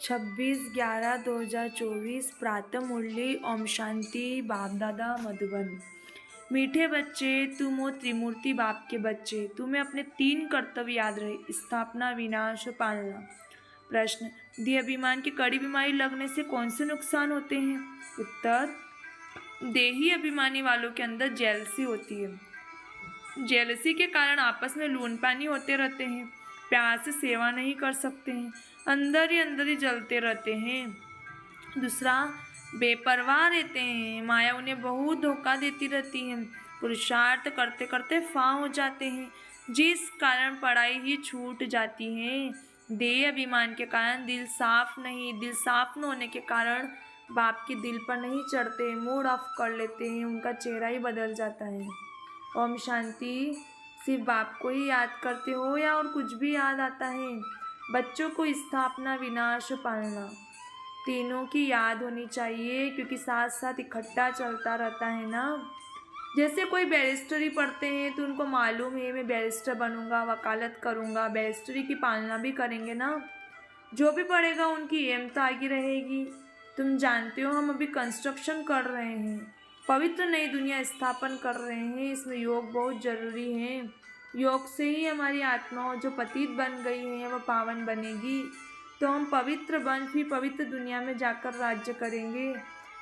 26/11/2024 प्रातः मुरली ओम शांति बाप दादा मधुबन। मीठे बच्चे, तुम हो त्रिमूर्ति बाप के बच्चे। तुम्हें अपने 3 कर्तव्य याद रहे: स्थापना, विनाश और पालना। प्रश्न: देह अभिमान की कड़ी बीमारी लगने से कौन से नुकसान होते हैं? उत्तर: देही अभिमानी वालों के अंदर जेलसी होती है। जेलसी के कारण आपस में लून पानी होते रहते हैं, प्यार से सेवा नहीं कर सकते हैं, अंदर ही जलते रहते हैं। दूसरा, बेपरवाह रहते हैं, माया उन्हें बहुत धोखा देती रहती है, पुरुषार्थ करते करते फां हो जाते हैं, जिस कारण पढ़ाई ही छूट जाती है। देह अभिमान के कारण दिल साफ न होने के कारण बाप के दिल पर नहीं चढ़ते, मूड ऑफ कर लेते हैं, उनका चेहरा ही बदल जाता है। ओम शांति। सिर्फ बाप को ही याद करते हो या और कुछ भी याद आता है? बच्चों को स्थापना, विनाश और पालना तीनों की याद होनी चाहिए, क्योंकि साथ साथ इकट्ठा चलता रहता है ना। जैसे कोई बैरिस्टरी पढ़ते हैं तो उनको मालूम है मैं बैरिस्टर बनूंगा, वकालत करूंगा, बैरिस्टरी की पालना भी करेंगे ना। जो भी पढ़ेगा उनकी एम तो आगे रहेगी। तुम जानते हो हम अभी कंस्ट्रक्शन कर रहे हैं, पवित्र नई दुनिया स्थापन कर रहे हैं। इसमें योग बहुत जरूरी है। योग से ही हमारी आत्मा जो पतित बन गई है वह पावन बनेगी, तो हम पवित्र बन फिर पवित्र दुनिया में जाकर राज्य करेंगे।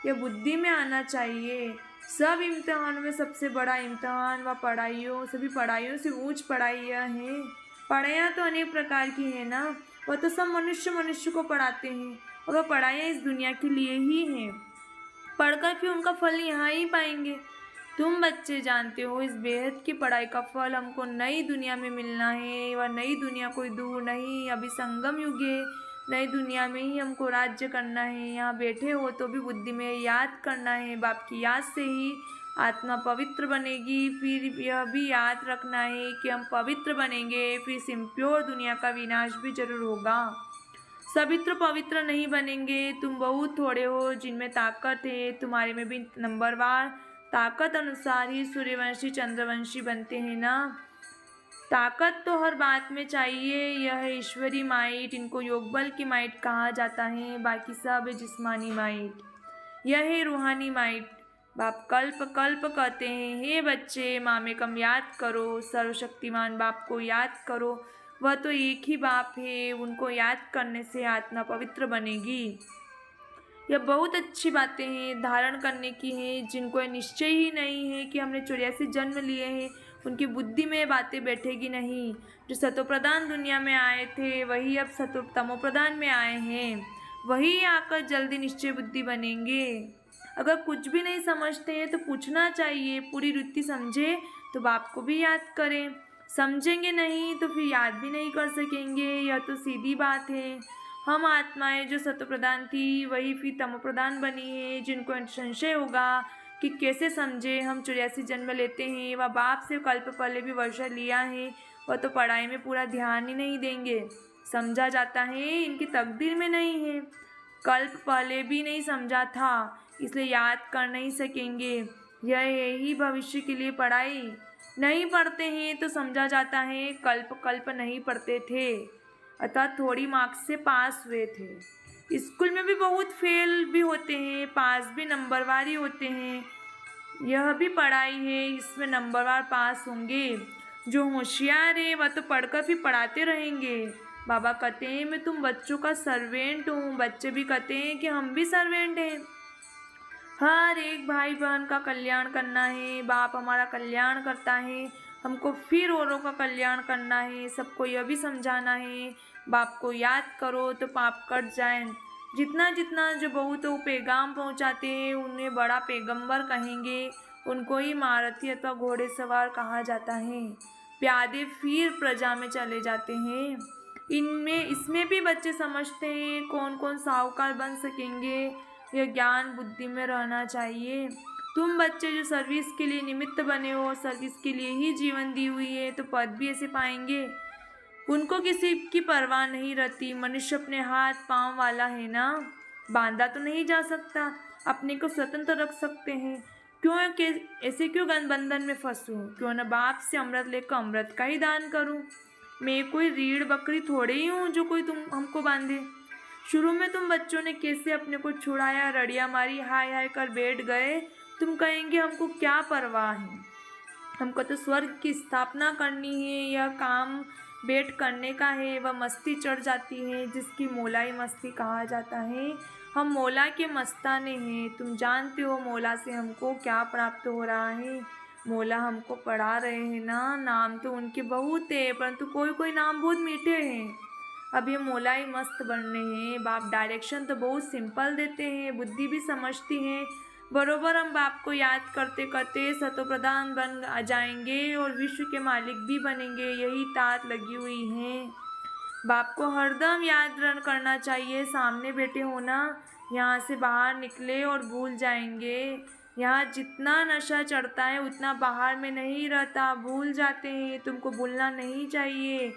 यह बुद्धि में आना चाहिए। सब इम्तिहानों में सबसे बड़ा इम्तिहान व सभी पढ़ाइयों से ऊंच पढ़ाई यह है। पढ़ाइयाँ तो अनेक प्रकार की है ना, वह तो सब मनुष्य को पढ़ाते हैं, और वह पढ़ाइयाँ इस दुनिया के लिए ही हैं। पढ़कर फिर उनका फल यहाँ ही पाएंगे। तुम बच्चे जानते हो इस बेहद की पढ़ाई का फल हमको नई दुनिया में मिलना है। वह नई दुनिया कोई दूर नहीं, अभी संगम युग है। नई दुनिया में ही हमको राज्य करना है। यहाँ बैठे हो तो भी बुद्धि में याद करना है, बाप की याद से ही आत्मा पवित्र बनेगी। फिर यह भी याद रखना है कि हम पवित्र बनेंगे, फिर इस इम्प्योर दुनिया का विनाश भी जरूर होगा। सभी तो पवित्र नहीं बनेंगे। तुम बहुत थोड़े हो जिनमें ताकत है, तुम्हारे में भी नंबरवार ताकत अनुसार ही सूर्यवंशी चंद्रवंशी बनते हैं ना। ताकत तो हर बात में चाहिए। यह है ईश्वरी माइट, इनको योग बल की माइट कहा जाता है, बाकी सब है जिस्मानी माइट। यह है रूहानी माइट। बाप कल्प कल्प कहते हैं, हे बच्चे मामेकम याद करो, सर्वशक्तिमान बाप को याद करो। वह तो एक ही बाप है, उनको याद करने से आत्मा पवित्र बनेगी। यह बहुत अच्छी बातें हैं, धारण करने की हैं। जिनको निश्चय ही नहीं है कि हमने 84 जन्म लिए हैं, उनकी बुद्धि में बातें बैठेगी नहीं। जो सतोप्रधान दुनिया में आए थे वही अब तमोप्रधान में आए हैं, वही आकर जल्दी निश्चय बुद्धि बनेंगे। अगर कुछ भी नहीं समझते हैं तो पूछना चाहिए, पूरी वृत्ति समझे तो बाप को भी याद करें। समझेंगे नहीं तो फिर याद भी नहीं कर सकेंगे। यह तो सीधी बात है। हम आत्माएं जो सतोप्रधान थी वही फिर तमोप्रधान बनी है। जिनको संशय होगा कि कैसे समझे हम 84 जन्म लेते हैं, वह बाप से कल्प पहले भी वर्षा लिया है, वह तो पढ़ाई में पूरा ध्यान ही नहीं देंगे। समझा जाता है इनकी तकदीर में नहीं है, कल्प पहले भी नहीं समझा था, इसलिए याद कर नहीं सकेंगे। यह यही भविष्य के लिए पढ़ाई नहीं पढ़ते हैं तो समझा जाता है कल्प नहीं पढ़ते थे, अतः थोड़ी मार्क्स से पास हुए थे। स्कूल में भी बहुत फेल भी होते हैं, पास भी नंबरवार ही होते हैं। यह भी पढ़ाई है, इसमें नंबरवार पास होंगे। जो होशियार है वह तो पढ़कर भी पढ़ाते रहेंगे। बाबा कहते हैं मैं तुम बच्चों का सर्वेंट हूँ, बच्चे भी कहते हैं कि हम भी सर्वेंट हैं। हर एक भाई बहन का कल्याण करना है, बाप हमारा कल्याण करता है, हमको फिर औरों का कल्याण करना है। सबको यह भी समझाना है बाप को याद करो तो पाप कट जाए। जितना जितना जो बहुतों पैगाम पहुंचाते हैं उन्हें बड़ा पैगंबर कहेंगे, उनको ही महारथी अथवा घोड़े सवार कहा जाता है। प्यादे फिर प्रजा में चले जाते हैं। इसमें भी बच्चे समझते हैं कौन कौन साहूकार बन सकेंगे। यह ज्ञान बुद्धि में रहना चाहिए। तुम बच्चे जो सर्विस के लिए निमित्त बने हो, सर्विस के लिए ही जीवन दी हुई है, तो पद भी ऐसे पाएंगे। उनको किसी की परवाह नहीं रहती। मनुष्य अपने हाथ पांव वाला है ना, बांधा तो नहीं जा सकता, अपने को स्वतंत्र रख सकते हैं। ऐसे क्यों बंधन में फंसूं? क्यों न बाप से अमृत लेकर अमृत का ही दान करूं। मैं कोई रीढ़ बकरी थोड़े ही हूँ जो कोई तुम हमको बांधे। शुरू में तुम बच्चों ने कैसे अपने को छुड़ाया, रड़ियाँ मारी, हाय हाय कर बैठ गए। तुम कहेंगे हमको क्या परवाह है, हमको तो स्वर्ग की स्थापना करनी है, यह काम बैठ करने का है। वह मस्ती चढ़ जाती है जिसकी मौलाई मस्ती कहा जाता है। हम मौला के मस्ताने हैं। तुम जानते हो मौला से हमको क्या प्राप्त हो रहा है। मौला हमको पढ़ा रहे हैं ना, नाम तो उनके बहुत है परंतु कोई कोई नाम बहुत मीठे हैं। अब ये मौला ही मस्त बनने हैं। बाप डायरेक्शन तो बहुत सिंपल देते हैं, बुद्धि भी समझती हैं। बरोबर हम बाप को याद करते करते सतो प्रधान बन जाएंगे और विश्व के मालिक भी बनेंगे। यही तात लगी हुई है। बाप को हरदम याद रन करना चाहिए, सामने बैठे होना। यहाँ से बाहर निकले और भूल जाएंगे। यहाँ जितना नशा चढ़ता है उतना बाहर में नहीं रहता, भूल जाते हैं। तुमको भूलना नहीं चाहिए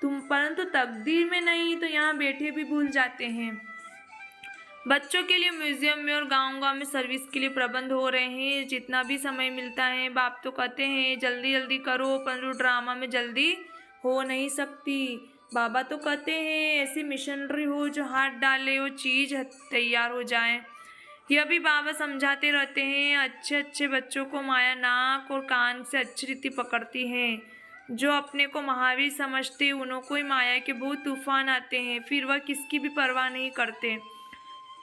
तुम, परंतु तकदीर में नहीं तो यहाँ बैठे भी भूल जाते हैं। बच्चों के लिए म्यूजियम में और गांव-गांव में सर्विस के लिए प्रबंध हो रहे हैं। जितना भी समय मिलता है बाप तो कहते हैं जल्दी जल्दी करो, परंतु ड्रामा में जल्दी हो नहीं सकती। बाबा तो कहते हैं ऐसी मिशनरी हो जो हाथ डाले वो चीज़ तैयार हो जाए। यह भी बाबा समझाते रहते हैं। अच्छे अच्छे बच्चों को माया नाक और कान से अच्छी रीति पकड़ती है। जो अपने को महावीर समझते उन्हों को ही माया के बहुत तूफान आते हैं, फिर वह किसकी भी परवाह नहीं करते,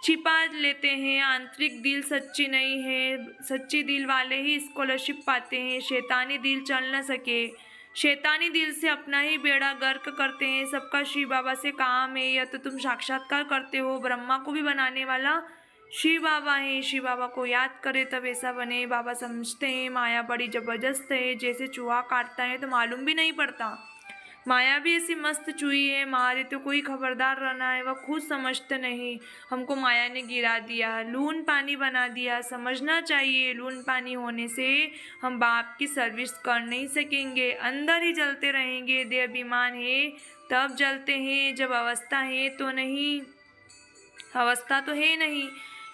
छिपा लेते हैं। आंतरिक दिल सच्ची नहीं है, सच्ची दिल वाले ही स्कॉलरशिप पाते हैं। शैतानी दिल चल न सके, शैतानी दिल से अपना ही बेड़ा गर्क करते हैं। सबका शिव बाबा से काम है, या तो तुम साक्षात्कार करते हो। ब्रह्मा को भी बनाने वाला शिव बाबा है। शिव बाबा को याद करे तब ऐसा बने। बाबा समझते हैं माया बड़ी जबरदस्त है, जैसे चूहा काटता है तो मालूम भी नहीं पड़ता। माया भी ऐसी मस्त चूही है, मारे तो कोई खबरदार रहना है। वह खुद समझते नहीं, हमको माया ने गिरा दिया, लून पानी बना दिया। समझना चाहिए लून पानी होने से हम बाप की सर्विस कर नहीं सकेंगे, अंदर ही जलते रहेंगे। देह अभिमान है तब जलते हैं, जब अवस्था है तो नहीं। अवस्था तो है नहीं,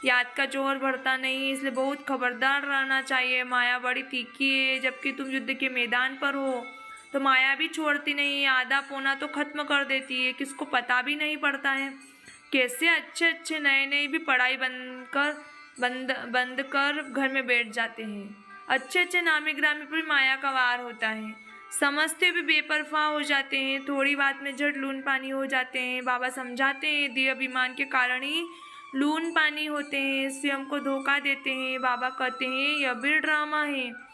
याद का जोर बढ़ता नहीं, इसलिए बहुत खबरदार रहना चाहिए। माया बड़ी तीखी है, जबकि तुम युद्ध के मैदान पर हो तो माया भी छोड़ती नहीं, आधा पौना तो खत्म कर देती है, किसको पता भी नहीं पड़ता है। कैसे अच्छे अच्छे नए नए भी पढ़ाई बंद कर घर में बैठ जाते हैं। अच्छे अच्छे नामी ग्रामी पर भी माया का वार होता है, समझते भी बेपरवाह हो जाते हैं। थोड़ी बात में झट लून पानी हो जाते हैं। बाबा समझाते हैं देह अभिमान के कारण ही लून पानी होते हैं, स्वयं को धोखा देते हैं। बाबा कहते हैं यह भी ड्रामा है।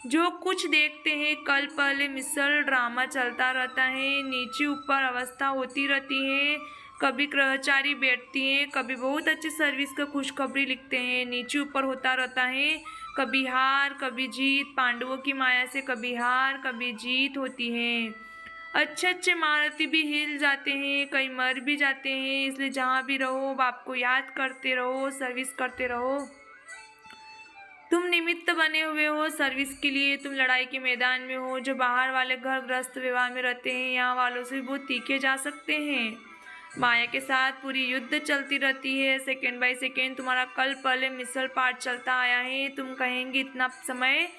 जो कुछ देखते हैं कल पहले मिसल ड्रामा चलता रहता है, नीचे ऊपर अवस्था होती रहती है। कभी ग्रहचारी बैठती हैं, कभी बहुत अच्छी सर्विस का खुशखबरी लिखते हैं, नीचे ऊपर होता रहता है। कभी हार कभी जीत, पांडवों की माया से कभी हार कभी जीत होती है। अच्छे अच्छे महारथी भी हिल जाते हैं, कई मर भी जाते हैं। इसलिए जहाँ भी रहो बाप को याद करते रहो, सर्विस करते रहो। तुम निमित्त बने हुए हो सर्विस के लिए, तुम लड़ाई के मैदान में हो। जो बाहर वाले घर ग्रस्त व्यवहार में रहते हैं, यहाँ वालों से भी बहुत तीखे जा सकते हैं। माया के साथ पूरी युद्ध चलती रहती है, सेकेंड बाय सेकेंड तुम्हारा कल पहले मिसल पार्ट चलता आया है। तुम कहेंगे इतना समय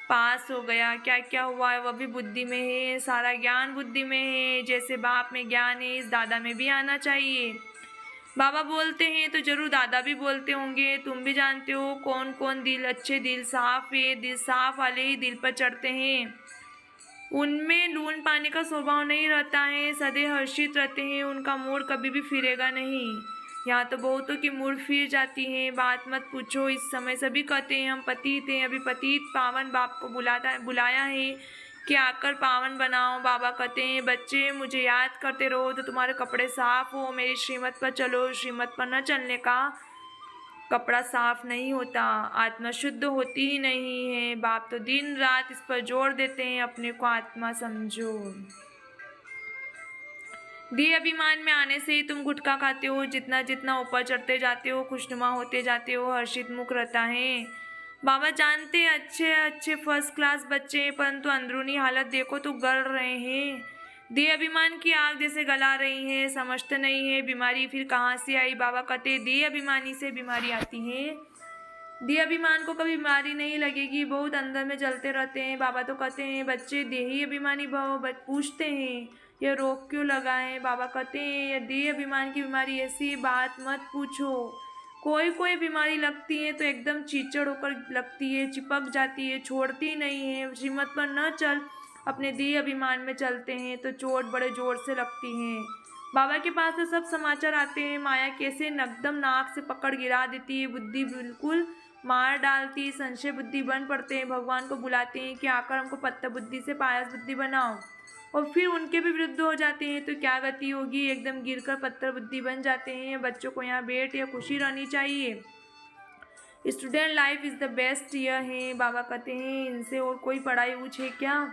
पास हो गया, क्या क्या हुआ है वह भी बुद्धि में है, सारा ज्ञान बुद्धि में है। जैसे बाप में ज्ञान है, इस दादा में भी आना चाहिए। बाबा बोलते हैं तो जरूर दादा भी बोलते होंगे। तुम भी जानते हो कौन कौन दिल अच्छे, दिल साफ है, दिल साफ वाले ही दिल पर चढ़ते हैं। उनमें लून पानी का स्वभाव नहीं रहता है, सदैव हर्षित रहते हैं, उनका मूड कभी भी फिरेगा नहीं। यहाँ तो बहुतों की मूड फिर जाती है, बात मत पूछो। इस समय सभी कहते हैं हम पतित हैं, अभी पतित पावन बाप को बुलाया है कि आकर पावन बनाओ। बाबा कहते हैं बच्चे मुझे याद करते रहो तो तुम्हारे कपड़े साफ हो, मेरी श्रीमत पर चलो। श्रीमत पर न चलने का कपड़ा साफ नहीं होता, आत्मा शुद्ध होती ही नहीं है। बाप तो दिन रात इस पर जोर देते हैं, अपने को आत्मा समझो। देह अभिमान में आने से ही तुम गुटखा खाते हो। जितना जितना ऊपर चढ़ते जाते हो खुशनुमा होते जाते हो, हर्षित मुख रहता है। बाबा जानते अच्छे अच्छे फर्स्ट क्लास बच्चे हैं, परंतु अंदरूनी हालत देखो तो गल रहे हैं। देह अभिमान की आग जैसे गला रही है, समझते नहीं है बीमारी फिर कहाँ से आई। बाबा कहते देह अभिमानी से बीमारी आती है। देह अभिमान को कभी बीमारी नहीं लगेगी, बहुत अंदर में जलते रहते हैं। बाबा तो कहते हैं बच्चे देही अभिमानी भाव पूछते हैं ये रोग क्यों लगा है? बाबा कहते हैं ये देह अभिमान की बीमारी, ऐसी बात मत पूछो। कोई कोई बीमारी लगती है तो एकदम चीचड़ होकर लगती है, चिपक जाती है, छोड़ती नहीं है। श्रीमत पर न चल, अपने देह अभिमान में चलते हैं तो चोट बड़े जोर से लगती है। बाबा के पास तो सब समाचार आते हैं, माया कैसे नकदम नाक से पकड़ गिरा देती है, बुद्धि बिल्कुल मार डालती, संशय बुद्धि बन पड़ते हैं। भगवान को बुलाते हैं कि आकर हमको पत्ता बुद्धि से पायस बुद्धि बनाओ, और फिर उनके भी विरुद्ध हो जाते हैं तो क्या गति होगी? एकदम गिरकर पत्थर बुद्धि बन जाते हैं। बच्चों को यहाँ बैठ या खुशी रहनी चाहिए। Student life is the best यह है, बाबा कहते हैं इनसे और कोई पढ़ाई ऊँच है क्या?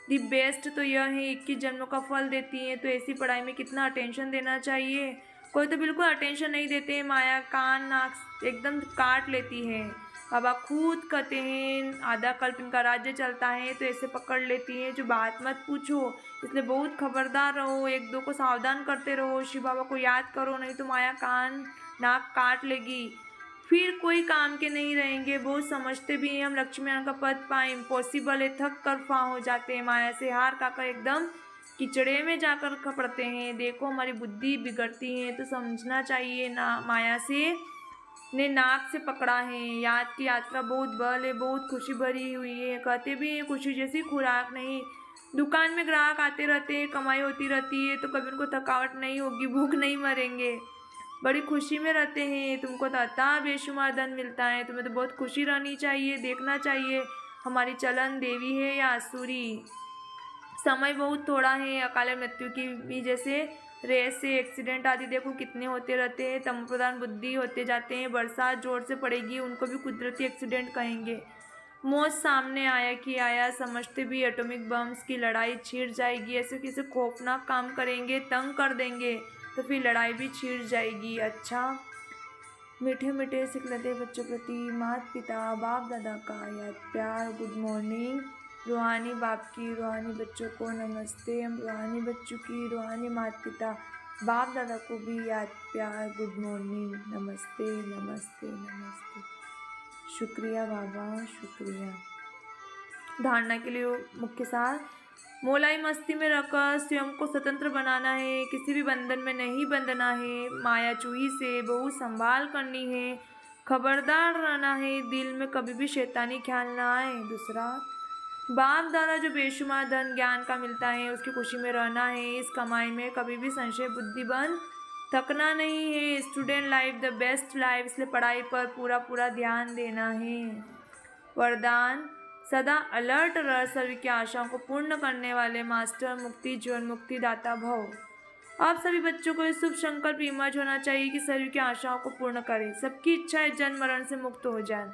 दी बेस्ट तो यह है 21 जन्मों का फल देती है, तो ऐसी पढ़ाई में कितना अटेंशन देना चाहिए। कोई तो बिल्कुल अटेंशन नहीं देते, माया कान नाक एकदम काट लेती है। बाबा खुद कहते हैं आधा कल्प इनका राज्य चलता है तो ऐसे पकड़ लेती है जो बात मत पूछो, इसलिए बहुत खबरदार रहो, एक दो को सावधान करते रहो, शिव बाबा को याद करो, नहीं तो माया कान नाक काट लेगी, फिर कोई काम के नहीं रहेंगे। बहुत समझते भी हैं हम लक्ष्मी नारायण का पद पाए, इम्पॉसिबल है, थक कर फां हो जाते हैं, माया से हार खाकर एकदम किचड़े में जाकर पड़ते हैं। देखो हमारी बुद्धि बिगड़ती है तो समझना चाहिए ना, माया से ने नाक से पकड़ा है। याद की यात्रा बहुत बल है, बहुत खुशी भरी हुई है, कहते भी हैं खुशी जैसी खुराक नहीं। दुकान में ग्राहक आते रहते हैं, कमाई होती रहती है तो कभी उनको थकावट नहीं होगी, भूख नहीं मरेंगे, बड़ी खुशी में रहते हैं। तुमको तो अता बेशुमार धन मिलता है, तुम्हें तो बहुत खुशी रहनी चाहिए, देखना चाहिए हमारी चलन देवी है या आसुरी। समय बहुत थोड़ा है, अकाल मृत्यु की भी जैसे रेस से एक्सीडेंट आदि देखो कितने होते रहते हैं, तम प्रधान बुद्धि होते जाते हैं। बरसात जोर से पड़ेगी, उनको भी कुदरती एक्सीडेंट कहेंगे। मौत सामने आया कि आया, समझते भी एटॉमिक बम्स की लड़ाई छिड़ जाएगी, ऐसे किसी खौफनाक काम करेंगे, तंग कर देंगे तो फिर लड़ाई भी छिड़ जाएगी। अच्छा, मीठे मीठे सिखलते बच्चों प्रति माता पिता बाप दादा का याद प्यार, गुड मॉर्निंग। रूहानी बाप की रूहानी बच्चों को नमस्ते। हम रूहानी बच्चों की रूहानी माता पिता बाप दादा को भी याद प्यार, गुड मॉर्निंग, नमस्ते नमस्ते नमस्ते। शुक्रिया बाबा, शुक्रिया। धारणा के लिए मुख्य सार, मोलाई मस्ती में रखकर स्वयं को स्वतंत्र बनाना है, किसी भी बंधन में नहीं बंधना है, माया चूही से बहुत संभाल करनी है, खबरदार रहना है, दिल में कभी भी शैतानी ख्याल ना आए। दूसरा, बाप दादा जो बेशुमार धन ज्ञान का मिलता है उसकी खुशी में रहना है, इस कमाई में कभी भी संशय बुद्धि बन थकना नहीं है। Student life the best life, इसलिए पढ़ाई पर पूरा पूरा ध्यान देना है। वरदान, सदा अलर्ट रह, सभी की आशाओं को पूर्ण करने वाले मास्टर, मुक्ति जीवन मुक्ति दाता भव। आप सभी बच्चों को इस शुभ संकल्प इमर्ज होना चाहिए कि सभी की आशाओं को पूर्ण करें, सबकी इच्छाएं जन्म मरण से मुक्त हो जाए,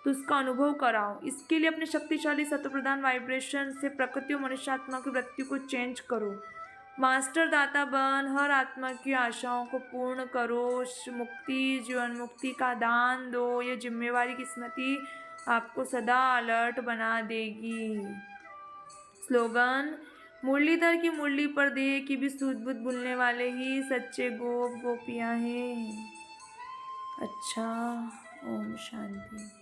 तो उसका अनुभव कराओ। इसके लिए अपने शक्तिशाली सत्व प्रधान वाइब्रेशन से प्रकृति और मनुष्यात्मा की वृत्ति को चेंज करो। मास्टर दाता बन, हर आत्मा की आशाओं को पूर्ण करो, मुक्ति जीवन मुक्ति का दान दो। ये जिम्मेवारी की स्मृति आपको सदा अलर्ट बना देगी। स्लोगन, मुरलीधर की मुरली पर देह की भी सूझ बूझ भूलने वाले ही सच्चे गोप गोपियां हैं। अच्छा, ओम शांति।